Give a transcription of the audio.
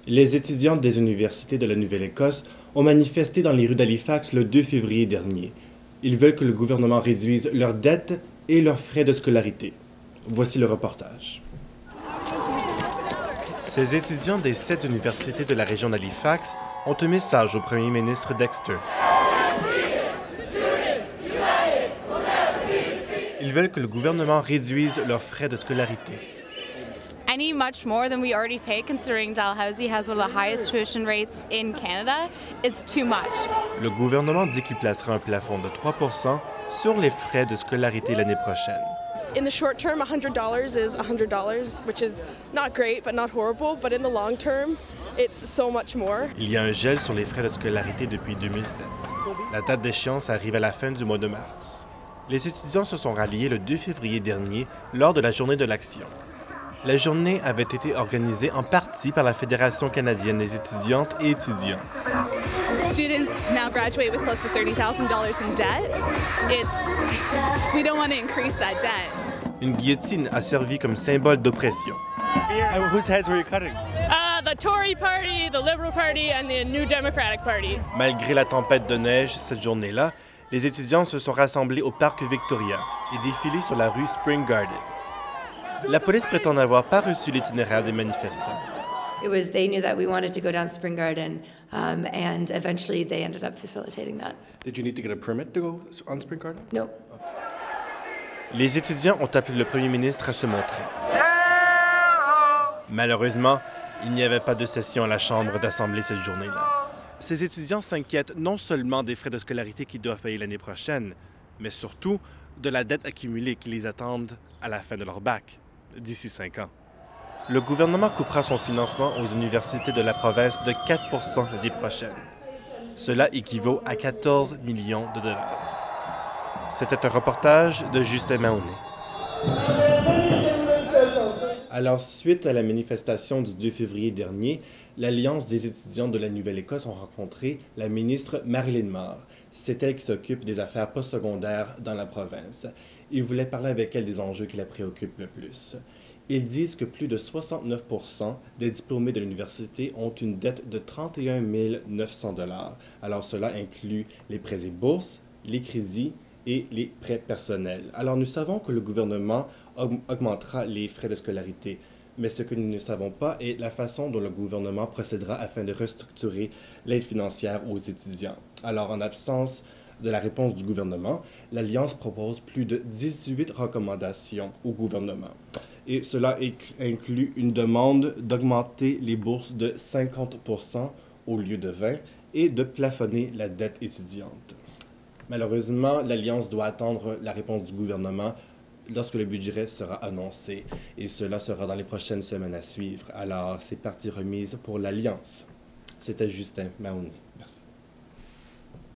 Les étudiants des universités de la Nouvelle-Écosse ont manifesté dans les rues d'Halifax le 2 février dernier. Ils veulent que le gouvernement réduise leurs dettes et leurs frais de scolarité. Voici le reportage. Ces étudiants des 7 universités de la région d'Halifax ont un message au premier ministre Dexter. Ils veulent que le gouvernement réduise leurs frais de scolarité. Any much more than we already pay, considering Dalhousie has one of the highest tuition rates in Canada, is too much. Le gouvernement dit qu'il placera un plafond de 3 % sur les frais de scolarité l'année prochaine. In the short term, $100 is $100, which is not great but not horrible, but in the long term, it's so much more. Il y a un gel sur les frais de scolarité depuis 2007. La date d'échéance arrive à la fin du mois de mars. Les étudiants se sont ralliés le 2 février dernier lors de la Journée de l'Action. La journée avait été organisée en partie par la Fédération canadienne des étudiantes et étudiants. Students now graduate with close to $30,000 in debt. We don't want to increase that debt. Une guillotine a servi comme symbole d'oppression. Whose heads were you cutting? The Tory Party, the Liberal Party, and the New Democratic Party. Malgré la tempête de neige cette journée-là, les étudiants se sont rassemblés au parc Victoria et défilé sur la rue Spring Garden. La police prétend n'avoir pas reçu l'itinéraire des manifestants. They knew that we wanted to go down Spring Garden, and eventually they ended up facilitating that. Did you need to get a permit to go on Spring Garden? No. Les étudiants ont appelé le premier ministre à se montrer. Malheureusement, il n'y avait pas de session à la Chambre d'Assemblée cette journée-là. Ces étudiants s'inquiètent non seulement des frais de scolarité qu'ils doivent payer l'année prochaine, mais surtout de la dette accumulée qui les attendent à la fin de leur bac, d'ici 5 ans. Le gouvernement coupera son financement aux universités de la province de 4 % l'année prochaine. Cela équivaut à 14 millions de dollars. C'était un reportage de Justin Mahoney. Alors, suite à la manifestation du 2 février dernier, l'Alliance des étudiants de la Nouvelle-Écosse ont rencontré la ministre Marilyn Mar. C'est elle qui s'occupe des affaires postsecondaires dans la province. Ils voulaient parler avec elle des enjeux qui la préoccupent le plus. Ils disent que plus de 69 % des diplômés de l'université ont une dette de 31 900 $. Alors, cela inclut les prêts et bourses, les crédits et les prêts personnels. Alors, nous savons que le gouvernement augmentera les frais de scolarité, mais ce que nous ne savons pas est la façon dont le gouvernement procédera afin de restructurer l'aide financière aux étudiants. Alors, en absence de la réponse du gouvernement, l'Alliance propose plus de 18 recommandations au gouvernement. Et cela inclut une demande d'augmenter les bourses de 50 % au lieu de 20 et de plafonner la dette étudiante. Malheureusement, l'Alliance doit attendre la réponse du gouvernement lorsque le budget sera annoncé, et cela sera dans les prochaines semaines à suivre. Alors, c'est partie remise pour l'Alliance. C'était Justin Mahoney. Merci.